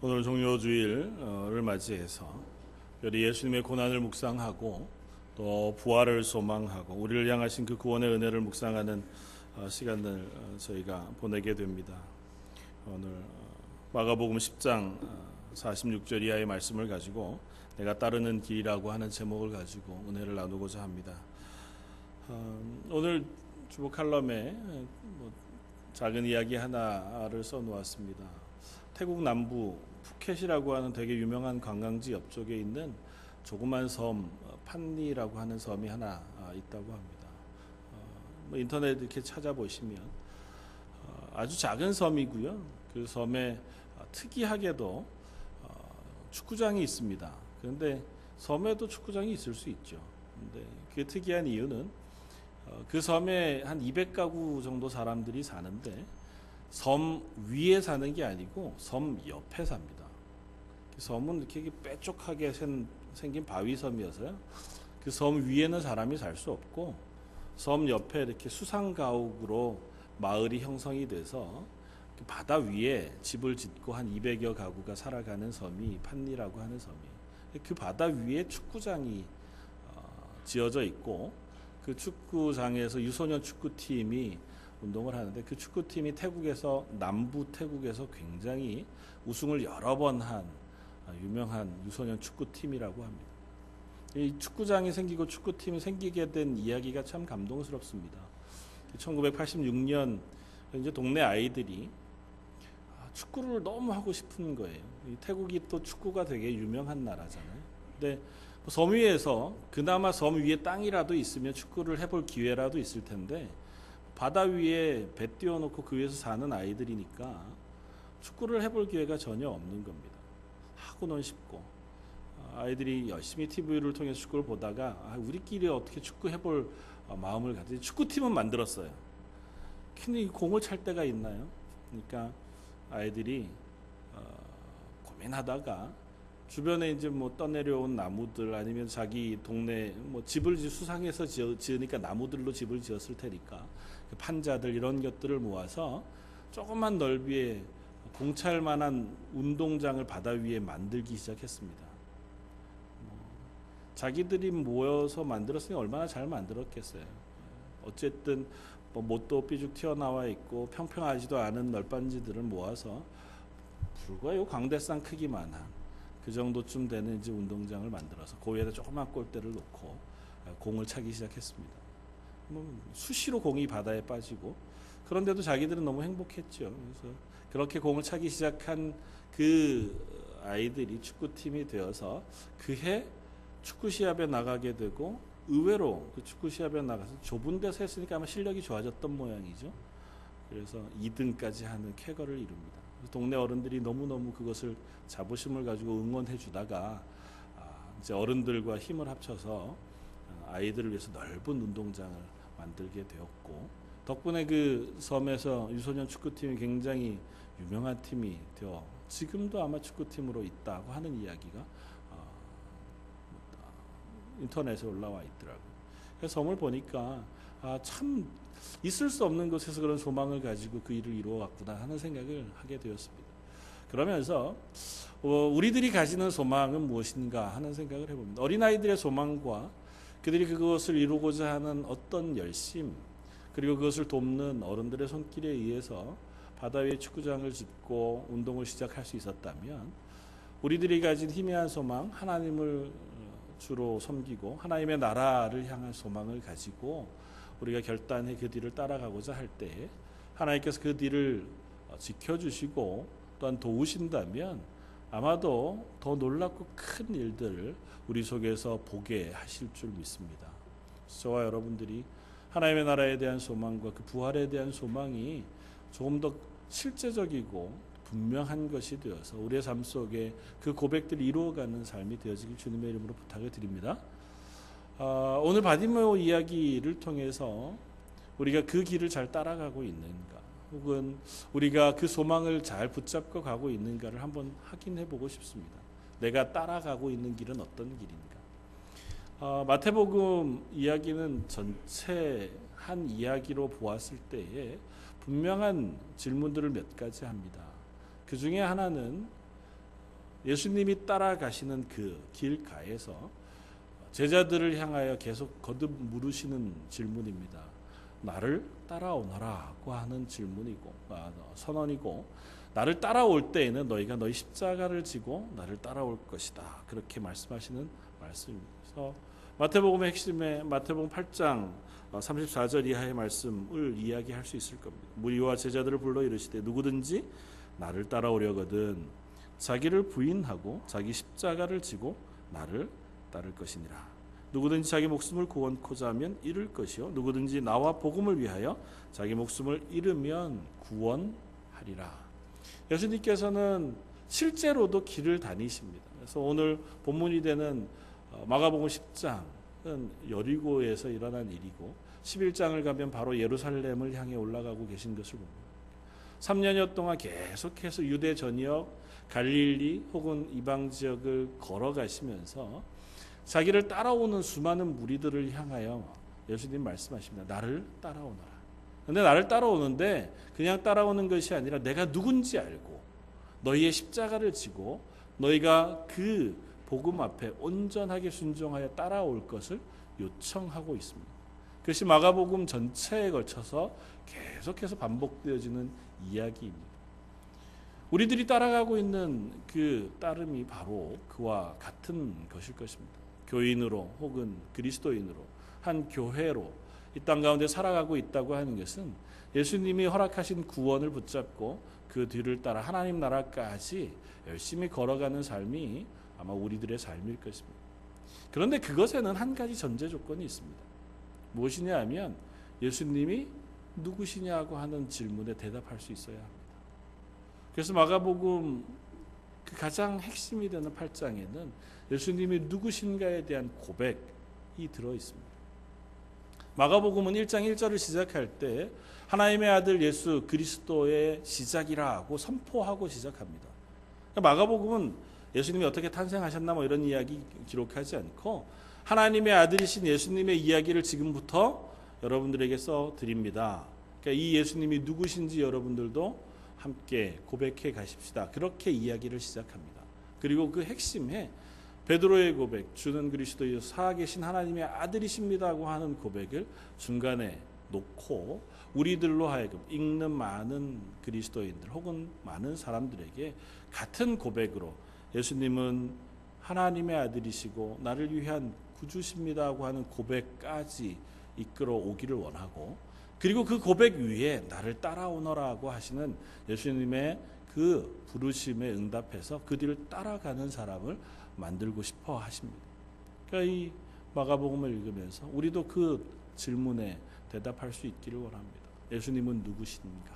오늘 종료주일을 맞이해서 특별히 예수님의 고난을 묵상하고 또 부활을 소망하고 우리를 향하신 그 구원의 은혜를 묵상하는 시간을 저희가 보내게 됩니다. 오늘 마가복음 10장 46절 이하의 말씀을 가지고 내가 따르는 길이라고 하는 제목을 가지고 은혜를 나누고자 합니다. 오늘 주보 칼럼에 작은 이야기 하나를 써놓았습니다. 태국 남부 푸켓이라고 하는 되게 유명한 관광지 옆쪽에 있는 조그만 섬 판니라고 하는 섬이 하나 있다고 합니다. 인터넷 이렇게 찾아보시면 아주 작은 섬이고요. 그 섬에 특이하게도 축구장이 있습니다. 그런데 섬에도 축구장이 있을 수 있죠. 근데 그 특이한 이유는 그 섬에 한 200가구 정도 사람들이 사는데 섬 위에 사는 게 아니고 섬 옆에 삽니다. 섬은 이렇게 빼쪽하게 생긴 바위섬이어서요. 그 섬 위에는 사람이 살 수 없고 섬 옆에 이렇게 수상가옥으로 마을이 형성이 돼서 바다 위에 집을 짓고 한 200여 가구가 살아가는 섬이 판니라고 하는 섬이에요. 그 바다 위에 축구장이 지어져 있고 그 축구장에서 유소년 축구팀이 운동을 하는데 그 축구팀이 남부 태국에서 굉장히 우승을 여러 번 한 유명한 유소년 축구팀이라고 합니다. 이 축구장이 생기고 축구팀이 생기게 된 이야기가 참 감동스럽습니다. 1986년 이제 동네 아이들이 축구를 너무 하고 싶은 거예요. 태국이 또 축구가 되게 유명한 나라잖아요. 근데 섬 위에서 그나마 섬 위에 땅이라도 있으면 축구를 해볼 기회라도 있을 텐데 바다 위에 배 띄워놓고 그 위에서 사는 아이들이니까 축구를 해볼 기회가 전혀 없는 겁니다. 하고는 싶고 아이들이 열심히 TV를 통해서 축구를 보다가 우리끼리 어떻게 축구 해볼 마음을 가지고 축구팀은 만들었어요. 근데 공을 찰 데가 있나요? 그러니까 아이들이 고민하다가 주변에 이제 떠내려온 나무들 아니면 자기 동네 집을 수상해서 지으니까 나무들로 집을 지었을 테니까 그 판자들 이런 것들을 모아서 조그만 넓이에 공차할 만한 운동장을 바다 위에 만들기 시작했습니다. 자기들이 모여서 만들었으니 얼마나 잘 만들었겠어요. 어쨌든 못도 삐죽 튀어나와 있고 평평하지도 않은 널빤지들을 모아서 불과 요 광대산 크기만한 그 정도쯤 되는 이제 운동장을 만들어서 그 위에다 조그만 골대를 놓고 공을 차기 시작했습니다. 수시로 공이 바다에 빠지고 그런데도 자기들은 너무 행복했죠. 그래서 그렇게 공을 차기 시작한 그 아이들이 축구팀이 되어서 그해 축구 시합에 나가게 되고 의외로 그 축구 시합에 나가서 좁은 데서 했으니까 아마 실력이 좋아졌던 모양이죠. 그래서 2등까지 하는 쾌거를 이룹니다. 동네 어른들이 너무너무 그것을 자부심을 가지고 응원해 주다가 이제 어른들과 힘을 합쳐서 아이들을 위해서 넓은 운동장을 만들게 되었고 덕분에 그 섬에서 유소년 축구팀이 굉장히 유명한 팀이 되어 지금도 아마 축구팀으로 있다고 하는 이야기가 인터넷에 올라와 있더라고요. 그래서 섬을 보니까 참 있을 수 없는 곳에서 그런 소망을 가지고 그 일을 이루어갔구나 하는 생각을 하게 되었습니다. 그러면서 우리들이 가지는 소망은 무엇인가 하는 생각을 해봅니다. 어린아이들의 소망과 그들이 그것을 이루고자 하는 어떤 열심 그리고 그것을 돕는 어른들의 손길에 의해서 바다 위에 축구장을 짓고 운동을 시작할 수 있었다면 우리들이 가진 희미한 소망 하나님을 주로 섬기고 하나님의 나라를 향한 소망을 가지고 우리가 결단해 그 뒤를 따라가고자 할 때 하나님께서 그 뒤를 지켜주시고 또한 도우신다면 아마도 더 놀랍고 큰 일들을 우리 속에서 보게 하실 줄 믿습니다. 저와 여러분들이 하나님의 나라에 대한 소망과 그 부활에 대한 소망이 조금 더 실제적이고 분명한 것이 되어서 우리의 삶 속에 그 고백들이 이루어가는 삶이 되어지길 주님의 이름으로 부탁을 드립니다. 오늘 바디메오 이야기를 통해서 우리가 그 길을 잘 따라가고 있는가 혹은 우리가 그 소망을 잘 붙잡고 가고 있는가를 한번 확인해 보고 싶습니다. 내가 따라가고 있는 길은 어떤 길인가. 마태복음 이야기는 전체 한 이야기로 보았을 때에 분명한 질문들을 몇 가지 합니다. 그 중에 하나는 예수님이 따라가시는 그 길가에서 제자들을 향하여 계속 거듭 물으시는 질문입니다. 나를 따라오너라고 하는 질문이고 선언이고, 나를 따라올 때에는 너희가 너희 십자가를 지고 나를 따라올 것이다, 그렇게 말씀하시는 말씀입니다. 그래서 마태복음의 핵심에 마태복음 8장 34절 이하의 말씀을 이야기할 수 있을 겁니다. 무리와 제자들을 불러 이르시되 누구든지 나를 따라오려거든 자기를 부인하고 자기 십자가를 지고 나를 따를 것이니라. 누구든지 자기 목숨을 구원코자 하면 잃을 것이요 누구든지 나와 복음을 위하여 자기 목숨을 잃으면 구원하리라. 예수님께서는 실제로도 길을 다니십니다. 그래서 오늘 본문이 되는 마가복음 10장은 여리고에서 일어난 일이고, 11장을 가면 바로 예루살렘을 향해 올라가고 계신 것을 봅니다. 3년여 동안 계속해서 유대 전역, 갈릴리 혹은 이방 지역을 걸어가시면서 자기를 따라오는 수많은 무리들을 향하여 예수님 말씀하십니다. 나를 따라오너라. 근데 나를 따라오는데 그냥 따라오는 것이 아니라 내가 누군지 알고 너희의 십자가를 지고 너희가 그 복음 앞에 온전하게 순종하여 따라올 것을 요청하고 있습니다. 그것이 마가복음 전체에 걸쳐서 계속해서 반복되어지는 이야기입니다. 우리들이 따라가고 있는 그 따름이 바로 그와 같은 것일 것입니다. 교인으로 혹은 그리스도인으로 한 교회로 이 땅 가운데 살아가고 있다고 하는 것은 예수님이 허락하신 구원을 붙잡고 그 뒤를 따라 하나님 나라까지 열심히 걸어가는 삶이 아마 우리들의 삶일 것입니다. 그런데 그것에는 한 가지 전제 조건이 있습니다. 무엇이냐 하면 예수님이 누구시냐고 하는 질문에 대답할 수 있어야 합니다. 그래서 마가복음 그 가장 핵심이 되는 8장에는 예수님이 누구신가에 대한 고백이 들어 있습니다. 마가복음은 1장 1절을 시작할 때 하나님의 아들 예수 그리스도의 시작이라고 선포하고 시작합니다. 마가복음은 예수님이 어떻게 탄생하셨나 이런 이야기 기록하지 않고 하나님의 아들이신 예수님의 이야기를 지금부터 여러분들에게 써드립니다. 그러니까 이 예수님이 누구신지 여러분들도 함께 고백해 가십시다. 그렇게 이야기를 시작합니다. 그리고 그 핵심에 베드로의 고백, 주는 그리스도여 살아계신 하나님의 아들이십니다고 하는 고백을 중간에 놓고 우리들로 하여금 읽는 많은 그리스도인들 혹은 많은 사람들에게 같은 고백으로 예수님은 하나님의 아들이시고 나를 위한 구주십니다고 하는 고백까지 이끌어 오기를 원하고, 그리고 그 고백 위에 나를 따라오너라고 하시는 예수님의 그 부르심에 응답해서 그 뒤를 따라가는 사람을 만들고 싶어 하십니다. 그러니까 이 마가복음을 읽으면서 우리도 그 질문에 대답할 수 있기를 원합니다. 예수님은 누구십니까?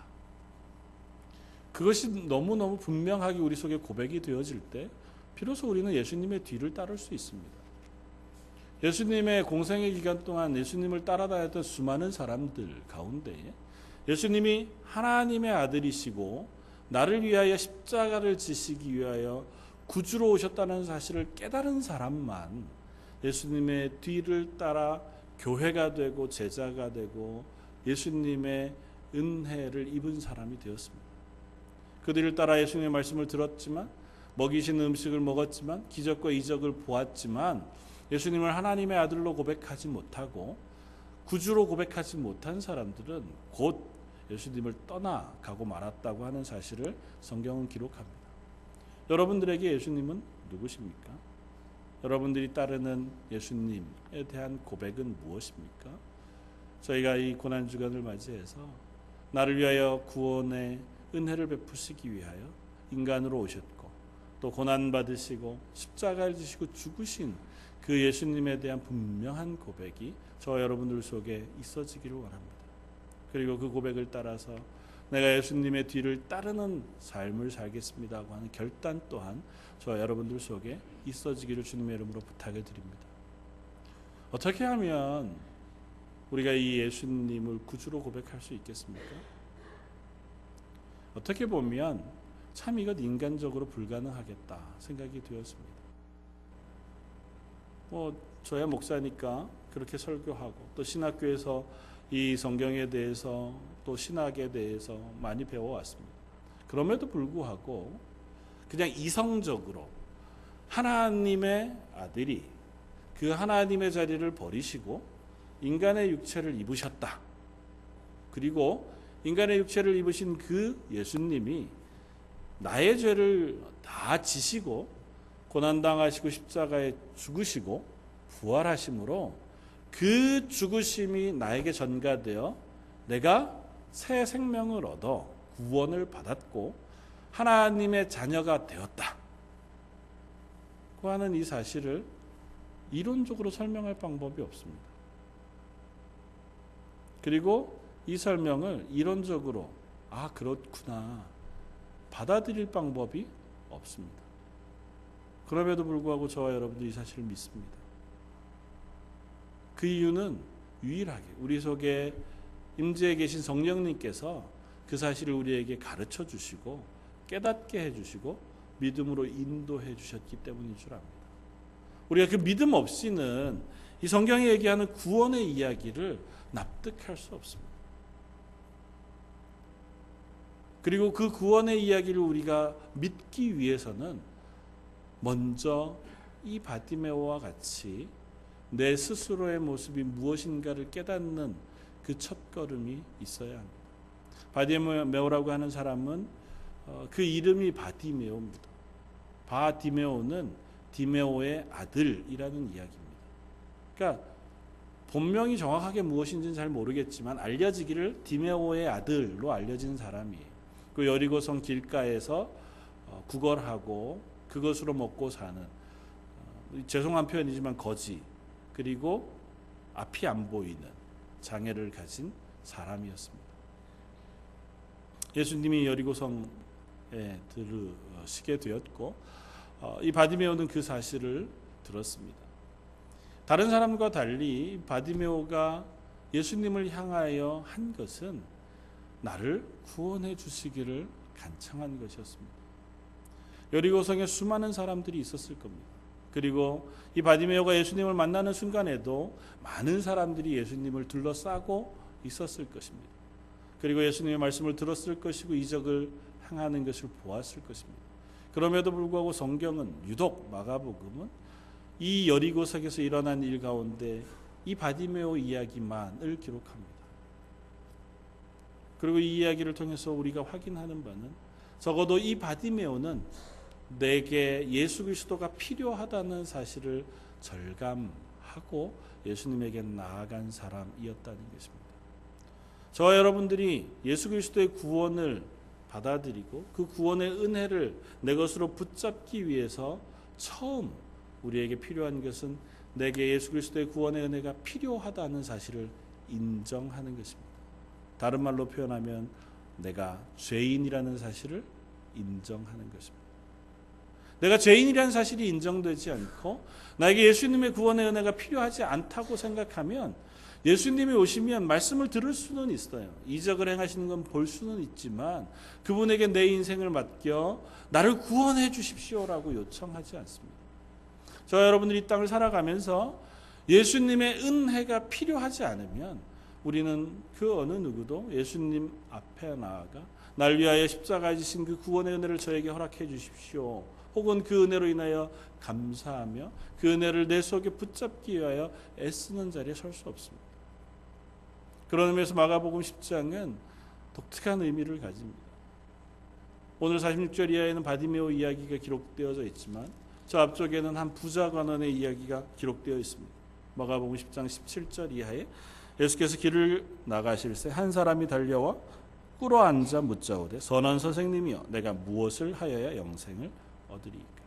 그것이 너무너무 분명하게 우리 속에 고백이 되어질 때 비로소 우리는 예수님의 뒤를 따를 수 있습니다. 예수님의 공생의 기간 동안 예수님을 따라다녔던 수많은 사람들 가운데 예수님이 하나님의 아들이시고 나를 위하여 십자가를 지시기 위하여 구주로 오셨다는 사실을 깨달은 사람만 예수님의 뒤를 따라 교회가 되고 제자가 되고 예수님의 은혜를 입은 사람이 되었습니다. 그 뒤를 따라 예수님의 말씀을 들었지만, 먹이시는 음식을 먹었지만, 기적과 이적을 보았지만 예수님을 하나님의 아들로 고백하지 못하고 구주로 고백하지 못한 사람들은 곧 예수님을 떠나가고 말았다고 하는 사실을 성경은 기록합니다. 여러분들에게 예수님은 누구십니까? 여러분들이 따르는 예수님에 대한 고백은 무엇입니까? 저희가 이 고난주간을 맞이해서 나를 위하여 구원의 은혜를 베푸시기 위하여 인간으로 오셨고 또 고난받으시고 십자가를 지시고 죽으신 그 예수님에 대한 분명한 고백이 저와 여러분들 속에 있어지기를 원합니다. 그리고 그 고백을 따라서 내가 예수님의 뒤를 따르는 삶을 살겠습니다고 하는 결단 또한 저와 여러분들 속에 있어지기를 주님의 이름으로 부탁을 드립니다. 어떻게 하면 우리가 이 예수님을 구주로 고백할 수 있겠습니까? 어떻게 보면 참 이것 인간적으로 불가능하겠다 생각이 되었습니다. 저야 목사니까 그렇게 설교하고 또 신학교에서 이 성경에 대해서 또 신학에 대해서 많이 배워왔습니다. 그럼에도 불구하고 그냥 이성적으로 하나님의 아들이 그 하나님의 자리를 버리시고 인간의 육체를 입으셨다. 그리고 인간의 육체를 입으신 그 예수님이 나의 죄를 다 지시고 고난당하시고 십자가에 죽으시고 부활하심으로 그 죽으심이 나에게 전가되어 내가 새 생명을 얻어 구원을 받았고 하나님의 자녀가 되었다. 고 하는 이 사실을 이론적으로 설명할 방법이 없습니다. 그리고 이 설명을 이론적으로 그렇구나 받아들일 방법이 없습니다. 그럼에도 불구하고 저와 여러분들이 이 사실을 믿습니다. 그 이유는 유일하게 우리 속에 임재해 계신 성령님께서 그 사실을 우리에게 가르쳐 주시고 깨닫게 해주시고 믿음으로 인도해 주셨기 때문인 줄 압니다. 우리가 그 믿음 없이는 이 성경이 얘기하는 구원의 이야기를 납득할 수 없습니다. 그리고 그 구원의 이야기를 우리가 믿기 위해서는 먼저 이 바디메오와 같이 내 스스로의 모습이 무엇인가를 깨닫는 그 첫걸음이 있어야 합니다. 바디메오라고 하는 사람은 그 이름이 바디메오입니다. 바디메오는 디메오의 아들이라는 이야기입니다. 그러니까 본명이 정확하게 무엇인지는 잘 모르겠지만 알려지기를 디메오의 아들로 알려진 사람이에요. 그 여리고성 길가에서 구걸하고 그것으로 먹고 사는 죄송한 표현이지만 거지 그리고 앞이 안 보이는 장애를 가진 사람이었습니다. 예수님이 여리고성에 들으시게 되었고 이 바디메오는 그 사실을 들었습니다. 다른 사람과 달리 바디메오가 예수님을 향하여 한 것은 나를 구원해 주시기를 간청한 것이었습니다. 여리고성에 수많은 사람들이 있었을 겁니다. 그리고 이 바디메오가 예수님을 만나는 순간에도 많은 사람들이 예수님을 둘러싸고 있었을 것입니다. 그리고 예수님의 말씀을 들었을 것이고 이적을 행하는 것을 보았을 것입니다. 그럼에도 불구하고 성경은 유독 마가복음은 이 여리고성에서 일어난 일 가운데 이 바디메오 이야기만을 기록합니다. 그리고 이 이야기를 통해서 우리가 확인하는 바는 적어도 이 바디메오는 내게 예수 그리스도가 필요하다는 사실을 절감하고 예수님에게 나아간 사람이었다는 것입니다. 저와 여러분들이 예수 그리스도의 구원을 받아들이고 그 구원의 은혜를 내 것으로 붙잡기 위해서 처음 우리에게 필요한 것은 내게 예수 그리스도의 구원의 은혜가 필요하다는 사실을 인정하는 것입니다. 다른 말로 표현하면 내가 죄인이라는 사실을 인정하는 것입니다. 내가 죄인이라는 사실이 인정되지 않고 나에게 예수님의 구원의 은혜가 필요하지 않다고 생각하면 예수님이 오시면 말씀을 들을 수는 있어요. 이적을 행하시는 건 볼 수는 있지만 그분에게 내 인생을 맡겨 나를 구원해 주십시오라고 요청하지 않습니다. 저와 여러분들이 이 땅을 살아가면서 예수님의 은혜가 필요하지 않으면 우리는 그 어느 누구도 예수님 앞에 나아가 날 위하여 십자가에 지신 그 구원의 은혜를 저에게 허락해 주십시오. 혹은 그 은혜로 인하여 감사하며 그 은혜를 내 속에 붙잡기 위하여 애쓰는 자리에 설 수 없습니다. 그런 의미에서 마가복음 10장은 독특한 의미를 가집니다. 오늘 46절 이하에는 바디메오 이야기가 기록되어져 있지만 저 앞쪽에는 한 부자 관원의 이야기가 기록되어 있습니다. 마가복음 10장 17절 이하에 예수께서 길을 나가실새 한 사람이 달려와 꿇어 앉아 묻자오되 선한 선생님이여 내가 무엇을 하여야 영생을 얻으리이까.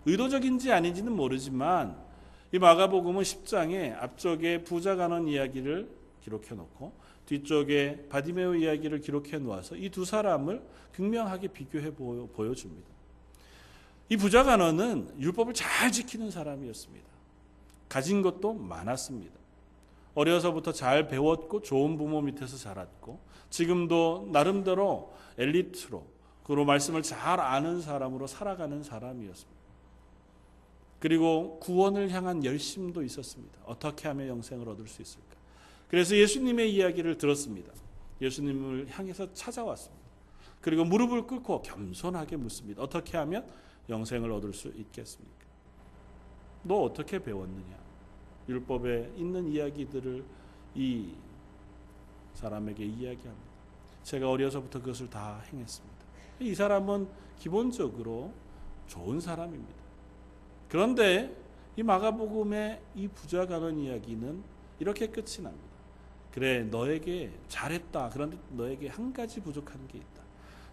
의도적인지 아닌지는 모르지만 이 마가복음은 10장에 앞쪽에 부자 간원 이야기를 기록해 놓고 뒤쪽에 바디메오 이야기를 기록해 놓아서 이 두 사람을 극명하게 비교해 보여줍니다. 이 부자 간원은 율법을 잘 지키는 사람이었습니다. 가진 것도 많았습니다. 어려서부터 잘 배웠고 좋은 부모 밑에서 자랐고 지금도 나름대로 엘리트로 그리고 말씀을 잘 아는 사람으로 살아가는 사람이었습니다. 그리고 구원을 향한 열심도 있었습니다. 어떻게 하면 영생을 얻을 수 있을까? 그래서 예수님의 이야기를 들었습니다. 예수님을 향해서 찾아왔습니다. 그리고 무릎을 꿇고 겸손하게 묻습니다. 어떻게 하면 영생을 얻을 수 있겠습니까? 너 어떻게 배웠느냐? 율법에 있는 이야기들을 이 사람에게 이야기합니다. 제가 어려서부터 그것을 다 행했습니다. 이 사람은 기본적으로 좋은 사람입니다. 그런데 이 마가복음의 이 부자가 하는 이야기는 이렇게 끝이 납니다. 그래, 너에게 잘했다. 그런데 너에게 한 가지 부족한 게 있다.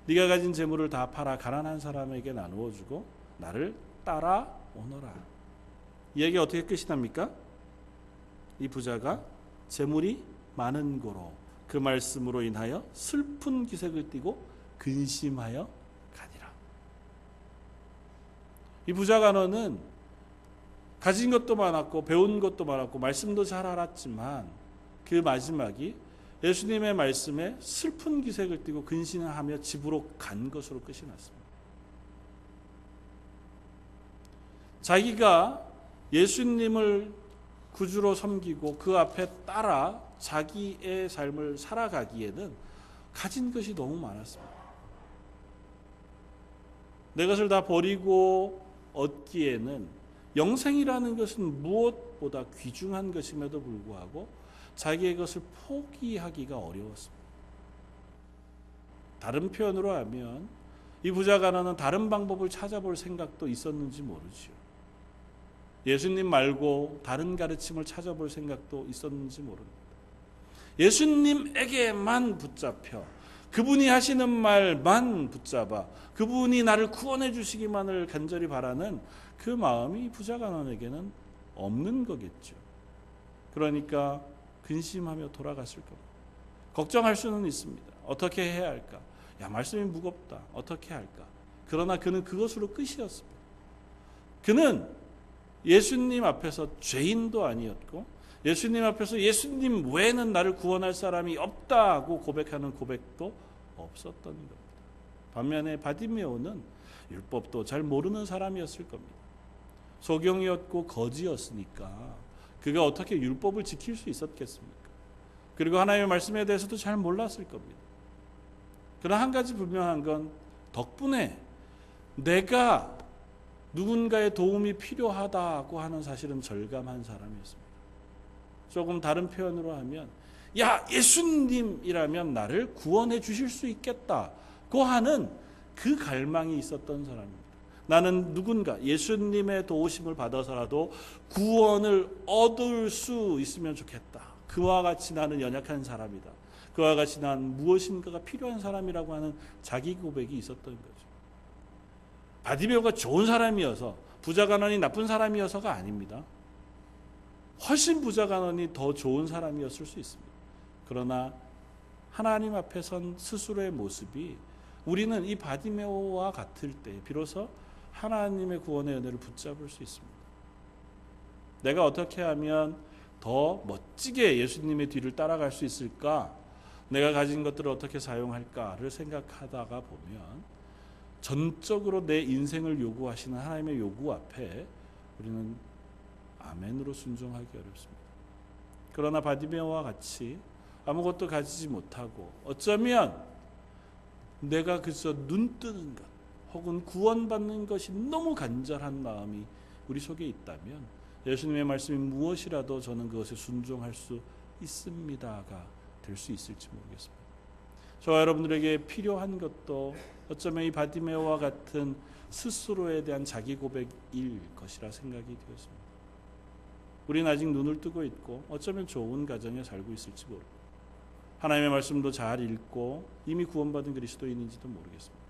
네가 가진 재물을 다 팔아 가난한 사람에게 나누어 주고 나를 따라오너라. 이 얘기 어떻게 끝이 납니까? 이 부자가 재물이 많은 고로 그 말씀으로 인하여 슬픈 기색을 띠고 근심하여 가니라. 이 부자 간호는 가진 것도 많았고 배운 것도 많았고 말씀도 잘 알았지만 그 마지막이 예수님의 말씀에 슬픈 기색을 띠고 근심하며 집으로 간 것으로 끝이 났습니다. 자기가 예수님을 구주로 섬기고 그 앞에 따라 자기의 삶을 살아가기에는 가진 것이 너무 많았습니다. 내 것을 다 버리고 얻기에는 영생이라는 것은 무엇보다 귀중한 것임에도 불구하고 자기의 것을 포기하기가 어려웠습니다. 다른 표현으로 하면 이 부자 가난은 다른 방법을 찾아볼 생각도 있었는지 모르지요. 예수님 말고 다른 가르침을 찾아볼 생각도 있었는지 모릅니다. 예수님에게만 붙잡혀 그분이 하시는 말만 붙잡아 그분이 나를 구원해 주시기만을 간절히 바라는 그 마음이 부자 가난에게는 없는 거겠죠. 그러니까 근심하며 돌아갔을 겁니다. 걱정할 수는 있습니다. 어떻게 해야 할까? 야, 말씀이 무겁다. 어떻게 할까? 그러나 그는 그것으로 끝이었습니다. 그는 예수님 앞에서 죄인도 아니었고 예수님 앞에서 예수님 외에는 나를 구원할 사람이 없다고 고백하는 고백도 없었던 겁니다. 반면에 바디메오는 율법도 잘 모르는 사람이었을 겁니다. 소경이었고 거지였으니까 그가 어떻게 율법을 지킬 수 있었겠습니까? 그리고 하나님의 말씀에 대해서도 잘 몰랐을 겁니다. 그러나 한 가지 분명한 건 덕분에 내가 누군가의 도움이 필요하다고 하는 사실은 절감한 사람이었습니다. 조금 다른 표현으로 하면 야, 예수님이라면 나를 구원해 주실 수 있겠다고 하는 그 갈망이 있었던 사람입니다. 나는 누군가 예수님의 도우심을 받아서라도 구원을 얻을 수 있으면 좋겠다. 그와 같이 나는 연약한 사람이다. 그와 같이 난 무엇인가가 필요한 사람이라고 하는 자기 고백이 있었던 거죠. 바디메오가 좋은 사람이어서 부자 가난이 나쁜 사람이어서가 아닙니다. 훨씬 부자 가난이 더 좋은 사람이었을 수 있습니다. 그러나 하나님 앞에 선 스스로의 모습이 우리는 이 바디메오와 같을 때 비로소 하나님의 구원의 은혜를 붙잡을 수 있습니다. 내가 어떻게 하면 더 멋지게 예수님의 뒤를 따라갈 수 있을까? 내가 가진 것들을 어떻게 사용할까를 생각하다가 보면 전적으로 내 인생을 요구하시는 하나님의 요구 앞에 우리는 아멘으로 순종하기 어렵습니다. 그러나 바디메오와 같이 아무것도 가지지 못하고 어쩌면 내가 그저 눈 뜨는 것 혹은 구원받는 것이 너무 간절한 마음이 우리 속에 있다면 예수님의 말씀이 무엇이라도 저는 그것에 순종할 수 있습니다가 될 수 있을지 모르겠습니다. 저와 여러분들에게 필요한 것도 어쩌면 이 바디메오와 같은 스스로에 대한 자기 고백일 것이라 생각이 되었습니다. 우리는 아직 눈을 뜨고 있고 어쩌면 좋은 가정에 살고 있을지 모릅니다. 하나님의 말씀도 잘 읽고 이미 구원받은 그리스도인인지도 모르겠습니다.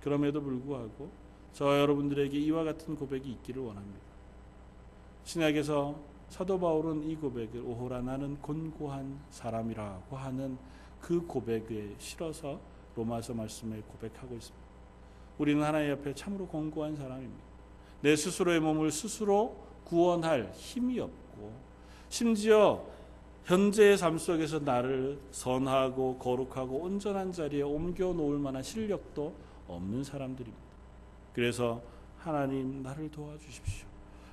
그럼에도 불구하고 저와 여러분들에게 이와 같은 고백이 있기를 원합니다. 신약에서 사도 바울은 이 고백을 오호라 나는 곤고한 사람이라고 하는 그 고백에 실어서 로마서 말씀을 고백하고 있습니다. 우리는 하나님 앞에 참으로 곤고한 사람입니다. 내 스스로의 몸을 스스로 구원할 힘이 없고 심지어 현재의 삶 속에서 나를 선하고 거룩하고 온전한 자리에 옮겨 놓을 만한 실력도 없는 사람들입니다. 그래서 하나님 나를 도와주십시오.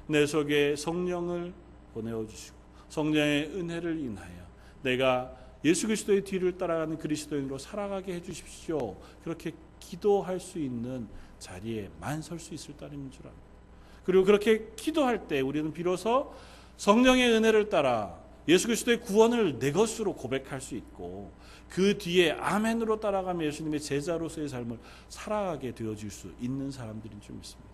내 속에 성령을 보내어 주시고 성령의 은혜를 인하여 내가 예수 그리스도의 뒤를 따라가는 그리스도인으로 살아가게 해주십시오. 그렇게 기도할 수 있는 자리에 설 수 있을 따름인 줄 압니다. 그리고 그렇게 기도할 때 우리는 비로소 성령의 은혜를 따라 예수 그리스도의 구원을 내 것으로 고백할 수 있고 그 뒤에 아멘으로 따라가며 예수님의 제자로서의 삶을 살아가게 되어질 수 있는 사람들인 줄 믿습니다.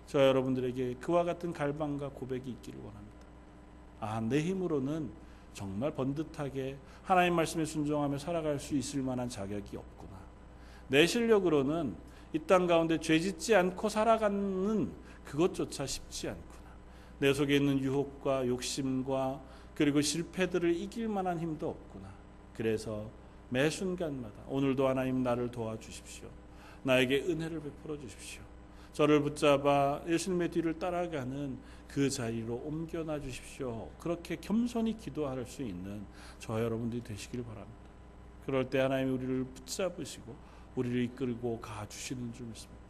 저 여러분들에게 그와 같은 갈망과 고백이 있기를 원합니다. 내 힘으로는 정말 번듯하게 하나님 말씀에 순종하며 살아갈 수 있을 만한 자격이 없구나. 내 실력으로는 이 땅 가운데 죄짓지 않고 살아가는 그것조차 쉽지 않구나. 내 속에 있는 유혹과 욕심과 그리고 실패들을 이길 만한 힘도 없구나. 그래서 매 순간마다 오늘도 하나님 나를 도와주십시오. 나에게 은혜를 베풀어 주십시오. 저를 붙잡아 예수님의 뒤를 따라가는 그 자리로 옮겨놔 주십시오. 그렇게 겸손히 기도할 수 있는 저 여러분들이 되시길 바랍니다. 그럴 때 하나님이 우리를 붙잡으시고 우리를 이끌고 가주시는 줄 믿습니다.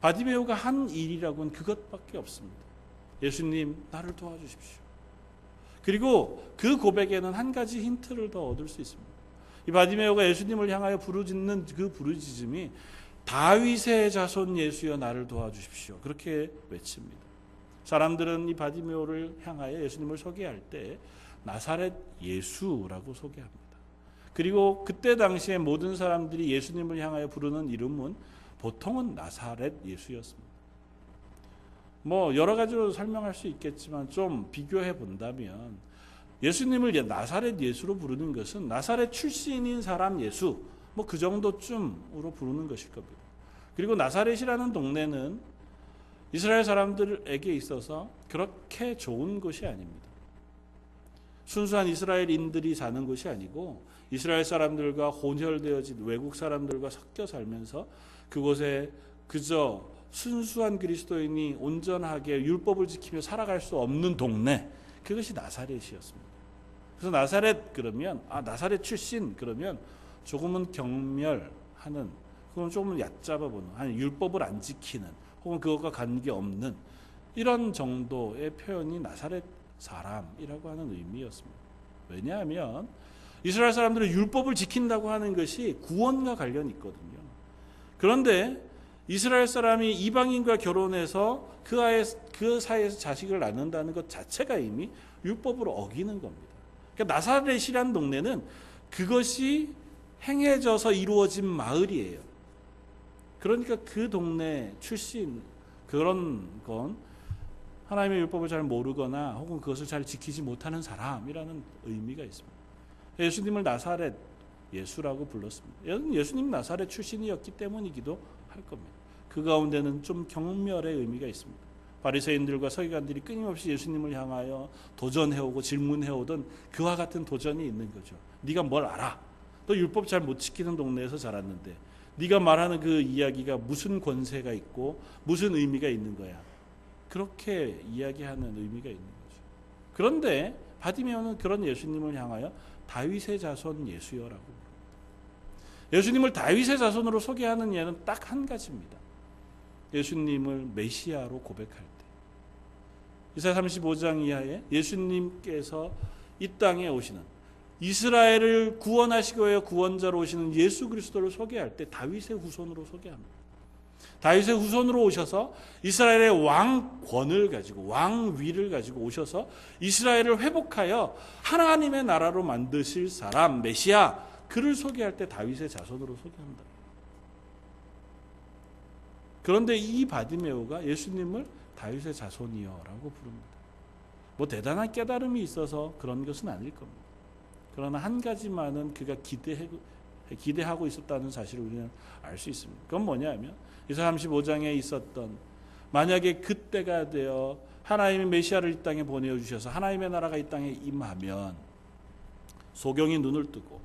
바디메오가 한 일이라고는 그것밖에 없습니다. 예수님 나를 도와주십시오. 그리고 그 고백에는 한 가지 힌트를 더 얻을 수 있습니다. 이 바디메오가 예수님을 향하여 부르짖는 그 부르짖음이 다윗의 자손 예수여 나를 도와주십시오. 그렇게 외칩니다. 사람들은 이 바디메오를 향하여 예수님을 소개할 때 나사렛 예수라고 소개합니다. 그리고 그때 당시에 모든 사람들이 예수님을 향하여 부르는 이름은 보통은 나사렛 예수였습니다. 여러 가지로 설명할 수 있겠지만 좀 비교해 본다면 예수님을 나사렛 예수로 부르는 것은 나사렛 출신인 사람 예수 그 정도쯤으로 부르는 것일 겁니다. 그리고 나사렛이라는 동네는 이스라엘 사람들에게 있어서 그렇게 좋은 곳이 아닙니다. 순수한 이스라엘인들이 사는 곳이 아니고 이스라엘 사람들과 혼혈되어진 외국 사람들과 섞여 살면서 그곳에 그저 순수한 그리스도인이 온전하게 율법을 지키며 살아갈 수 없는 동네, 그것이 나사렛이었습니다. 그래서 나사렛 그러면 나사렛 출신 그러면 조금은 경멸하는, 그건 조금은 얕잡아 보는, 아니 율법을 안 지키는, 혹은 그것과 관계없는 이런 정도의 표현이 나사렛 사람이라고 하는 의미였습니다. 왜냐하면 이스라엘 사람들은 율법을 지킨다고 하는 것이 구원과 관련이 있거든요. 그런데 이스라엘 사람이 이방인과 결혼해서 그 사이에서 자식을 낳는다는 것 자체가 이미 율법으로 어기는 겁니다. 그러니까 나사렛이라는 동네는 그것이 행해져서 이루어진 마을이에요. 그러니까 그 동네 출신 그런 건 하나님의 율법을 잘 모르거나 혹은 그것을 잘 지키지 못하는 사람이라는 의미가 있습니다. 예수님을 나사렛 예수라고 불렀습니다. 예수님 나사렛 출신이었기 때문이기도 할 겁니다. 그 가운데는 좀 경멸의 의미가 있습니다. 바리새인들과 서기관들이 끊임없이 예수님을 향하여 도전해오고 질문해오던 그와 같은 도전이 있는 거죠. 네가 뭘 알아? 너 율법 잘 못 지키는 동네에서 자랐는데 네가 말하는 그 이야기가 무슨 권세가 있고 무슨 의미가 있는 거야? 그렇게 이야기하는 의미가 있는 거죠. 그런데 바디메오는 그런 예수님을 향하여 다윗의 자손 예수여라고 부릅니다. 예수님을 다윗의 자손으로 소개하는 예는 딱 한 가지입니다. 예수님을 메시아로 고백할 때. 이사야 35장 이하에 예수님께서 이 땅에 오시는, 이스라엘을 구원하시기 위해 구원자로 오시는 예수 그리스도를 소개할 때 다윗의 후손으로 소개합니다. 다윗의 후손으로 오셔서 이스라엘의 왕권을 가지고 왕위를 가지고 오셔서 이스라엘을 회복하여 하나님의 나라로 만드실 사람 메시아, 그를 소개할 때 다윗의 자손으로 소개합니다. 그런데 이 바디메오가 예수님을 다윗의 자손이여라고 부릅니다. 대단한 깨달음이 있어서 그런 것은 아닐 겁니다. 그러나 한 가지만은 그가 기대하고 있었다는 사실을 우리는 알 수 있습니다. 그건 뭐냐면 이사야 35장에 있었던, 만약에 그때가 되어 하나님의 메시아를 이 땅에 보내주셔서 하나님의 나라가 이 땅에 임하면 소경이 눈을 뜨고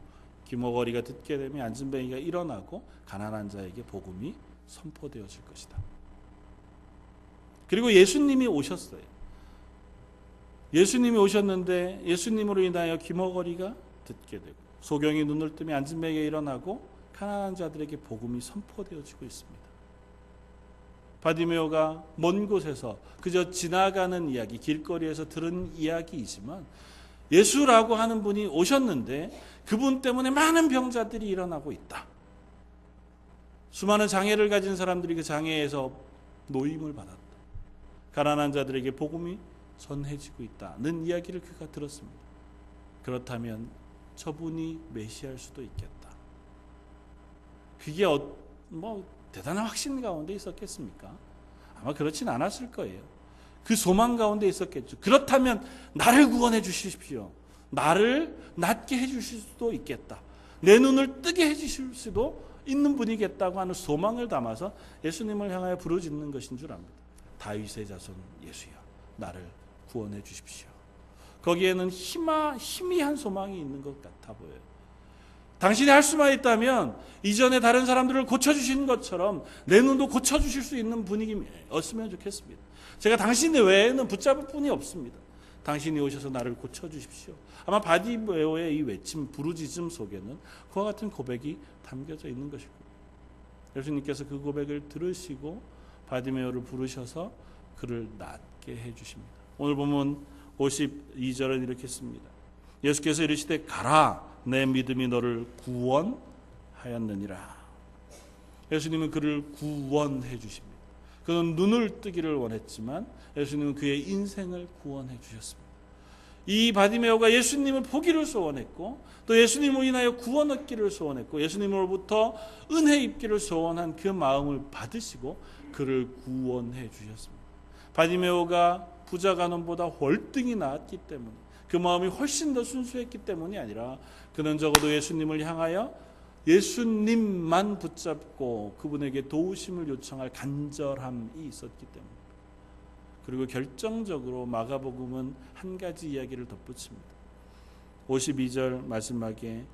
귀머거리가 듣게 되면 안진뱅이가 일어나고 가난한 자에게 복음이 선포되어질 것이다. 그리고 예수님이 오셨어요. 예수님이 오셨는데 예수님으로 인하여 귀머거리가 듣게 되고 소경이 눈을 뜨면 안진뱅이가 일어나고 가난한 자들에게 복음이 선포되어지고 있습니다. 바디메오가 먼 곳에서 그저 지나가는 이야기, 길거리에서 들은 이야기이지만 예수라고 하는 분이 오셨는데 그분 때문에 많은 병자들이 일어나고 있다. 수많은 장애를 가진 사람들이 그 장애에서 노임을 받았다. 가난한 자들에게 복음이 전해지고 있다는 이야기를 그가 들었습니다. 그렇다면 저분이 메시아일 수도 있겠다. 그게 대단한 확신 가운데 있었겠습니까? 아마 그렇진 않았을 거예요. 그 소망 가운데 있었겠죠. 그렇다면 나를 구원해 주십시오. 나를 낫게 해 주실 수도 있겠다. 내 눈을 뜨게 해 주실 수도 있는 분이겠다고 하는 소망을 담아서 예수님을 향하여 부르짖는 것인 줄 압니다. 다윗의 자손 예수여, 나를 구원해 주십시오. 거기에는 희미한 소망이 있는 것 같아 보여요. 당신이 할 수만 있다면 이전에 다른 사람들을 고쳐주신 것처럼 내 눈도 고쳐주실 수 있는 분위기였으면 좋겠습니다. 제가 당신 외에는 붙잡을 분이 없습니다. 당신이 오셔서 나를 고쳐주십시오. 아마 바디메오의 이 외침, 부르짖음 속에는 그와 같은 고백이 담겨져 있는 것이고, 예수님께서 그 고백을 들으시고 바디메오를 부르셔서 그를 낫게 해주십니다. 오늘 보면 52절은 이렇게 씁니다. 예수께서 이르시되 가라, 내 믿음이 너를 구원하였느니라. 예수님은 그를 구원해 주십니다. 그는 눈을 뜨기를 원했지만 예수님은 그의 인생을 구원해 주셨습니다. 이 바디메오가 예수님을 보기를 소원했고 또 예수님을 인하여 구원 얻기를 소원했고 예수님으로부터 은혜 입기를 소원한 그 마음을 받으시고 그를 구원해 주셨습니다. 바디메오가 부자 간원보다 월등히 나았기 때문에, 그 마음이 훨씬 더 순수했기 때문이 아니라 그는 적어도 예수님을 향하여 예수님만 붙잡고 그분에게 도우심을 요청할 간절함이 있었기 때문입니다. 그리고 결정적으로 마가복음은 한 가지 이야기를 덧붙입니다. 52절 마지막에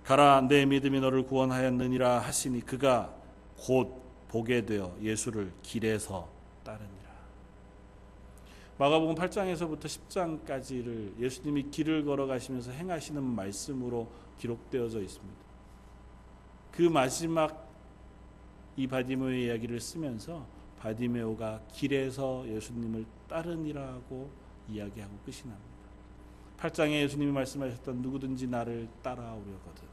가라, 내 믿음이 너를 구원하였느니라 하시니 그가 곧 보게 되어 예수를 길에서 따르니라. 마가복음 8장에서부터 10장까지를 예수님이 길을 걸어가시면서 행하시는 말씀으로 기록되어져 있습니다. 그 마지막 이 바디메오의 이야기를 쓰면서 바디메오가 길에서 예수님을 따르니라고 이야기하고 끝이 납니다. 8장에 예수님이 말씀하셨던 누구든지 나를 따라오려거든,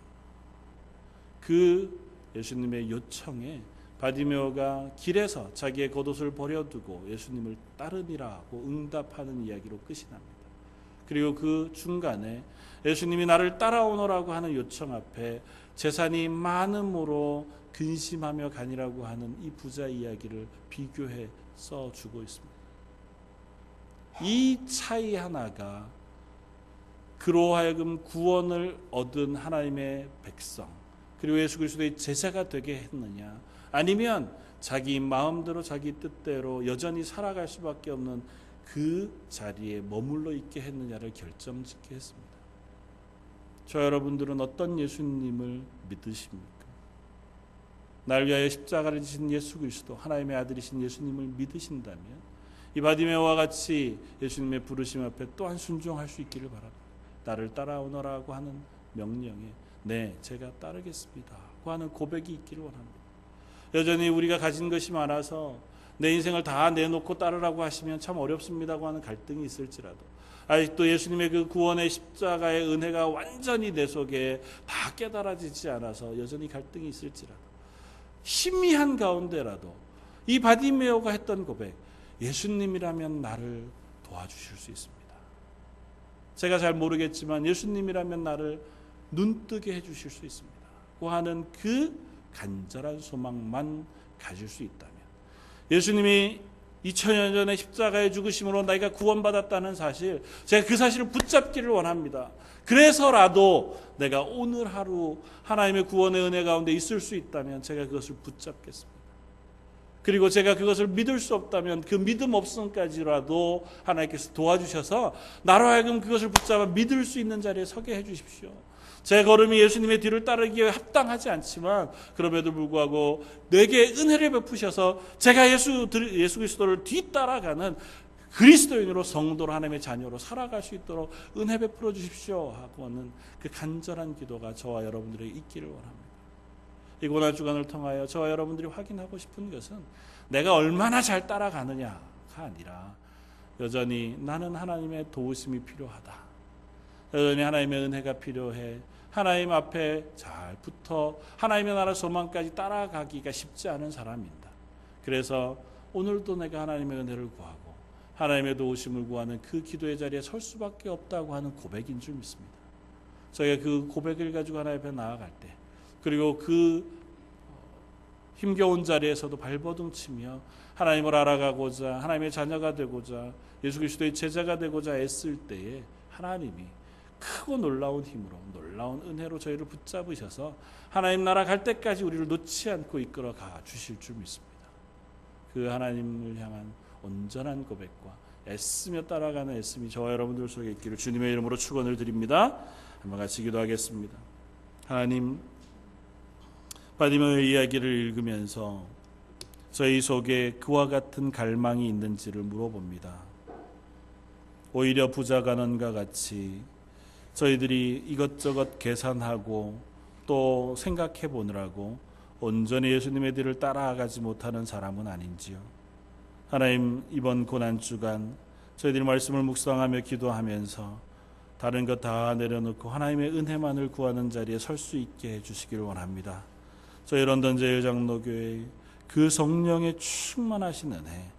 그 예수님의 요청에 바디메오가 길에서 자기의 겉옷을 버려두고 예수님을 따르니라고 응답하는 이야기로 끝이 납니다. 그리고 그 중간에 예수님이 나를 따라오너라고 하는 요청 앞에 재산이 많음으로 근심하며 가니라고 하는 이 부자 이야기를 비교해 써주고 있습니다. 이 차이 하나가 그로 하여금 구원을 얻은 하나님의 백성 그리고 예수 그리스도의 제자가 되게 했느냐, 아니면 자기 마음대로 자기 뜻대로 여전히 살아갈 수밖에 없는 그 자리에 머물러 있게 했느냐를 결정짓게 했습니다. 저 여러분들은 어떤 예수님을 믿으십니까? 날 위하여 십자가를 지신 예수 그리스도, 하나님의 아들이신 예수님을 믿으신다면 이 바디메오와 같이 예수님의 부르심 앞에 또한 순종할 수 있기를 바랍니다. 나를 따라오너라고 하는 명령에 네, 제가 따르겠습니다 고 하는 고백이 있기를 원합니다. 여전히 우리가 가진 것이 많아서 내 인생을 다 내놓고 따르라고 하시면 참 어렵습니다고 하는 갈등이 있을지라도, 아직도 예수님의 그 구원의 십자가의 은혜가 완전히 내 속에 다 깨달아지지 않아서 여전히 갈등이 있을지라도, 희미한 가운데라도 이 바디메오가 했던 고백, 예수님이라면 나를 도와주실 수 있습니다. 제가 잘 모르겠지만 예수님이라면 나를 눈뜨게 해주실 수 있습니다 고 하는 그 간절한 소망만 가질 수 있다면, 예수님이 2000년 전에 십자가의 죽으심으로 내가 구원받았다는 사실, 제가 그 사실을 붙잡기를 원합니다. 그래서라도 내가 오늘 하루 하나님의 구원의 은혜 가운데 있을 수 있다면 제가 그것을 붙잡겠습니다. 그리고 제가 그것을 믿을 수 없다면 그 믿음 없음까지라도 하나님께서 도와주셔서 나로 하여금 그것을 붙잡아 믿을 수 있는 자리에 서게 해주십시오. 제 걸음이 예수님의 뒤를 따르기에 합당하지 않지만 그럼에도 불구하고 내게 은혜를 베푸셔서 제가 예수 그리스도를 뒤따라가는 그리스도인으로, 성도로, 하나님의 자녀로 살아갈 수 있도록 은혜 베풀어 주십시오 하고는 그 간절한 기도가 저와 여러분들에게 있기를 원합니다. 이 고난 주간을 통하여 저와 여러분들이 확인하고 싶은 것은 내가 얼마나 잘 따라가느냐가 아니라 여전히 나는 하나님의 도우심이 필요하다, 여전히 하나님의 은혜가 필요해. 하나님 앞에 잘 붙어 하나님의 나라 소망까지 따라가기가 쉽지 않은 사람입니다. 그래서 오늘도 내가 하나님의 은혜를 구하고 하나님의 도우심을 구하는 그 기도의 자리에 설 수밖에 없다고 하는 고백인 줄 믿습니다. 저희가 그 고백을 가지고 하나님 앞에 나아갈 때, 그리고 그 힘겨운 자리에서도 발버둥 치며 하나님을 알아가고자, 하나님의 자녀가 되고자, 예수 그리스도의 제자가 되고자 애쓸 때에 하나님이 크고 놀라운 힘으로, 놀라운 은혜로 저희를 붙잡으셔서 하나님 나라 갈 때까지 우리를 놓지 않고 이끌어 가 주실 줄 믿습니다. 그 하나님을 향한 온전한 고백과 애쓰며 따라가는 애씀이 저와 여러분들 속에 있기를 주님의 이름으로 축원을 드립니다. 한번 같이 기도하겠습니다. 하나님, 바디메오의 이야기를 읽으면서 저희 속에 그와 같은 갈망이 있는지를 물어봅니다. 오히려 부자 간원과 같이 저희들이 이것저것 계산하고 또 생각해 보느라고 온전히 예수님의 뒤를 따라가지 못하는 사람은 아닌지요. 하나님, 이번 고난주간 저희들이 말씀을 묵상하며 기도하면서 다른 것 다 내려놓고 하나님의 은혜만을 구하는 자리에 설 수 있게 해주시기를 원합니다. 저희 런던 제일장로교회 그 성령의 충만하신 은혜,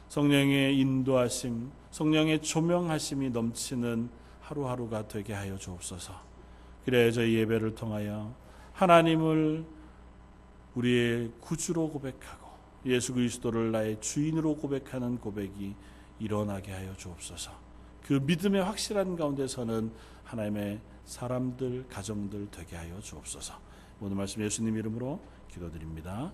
성령의 인도하심, 성령의 조명하심이 넘치는 하루하루가 되게 하여 주옵소서. 그래야 저희 예배를 통하여 하나님을 우리의 구주로 고백하고 예수 그리스도를 나의 주인으로 고백하는 고백이 일어나게 하여 주옵소서. 그 믿음의 확실한 가운데서는 하나님의 사람들, 가정들 되게 하여 주옵소서. 모든 말씀 예수님 이름으로 기도드립니다.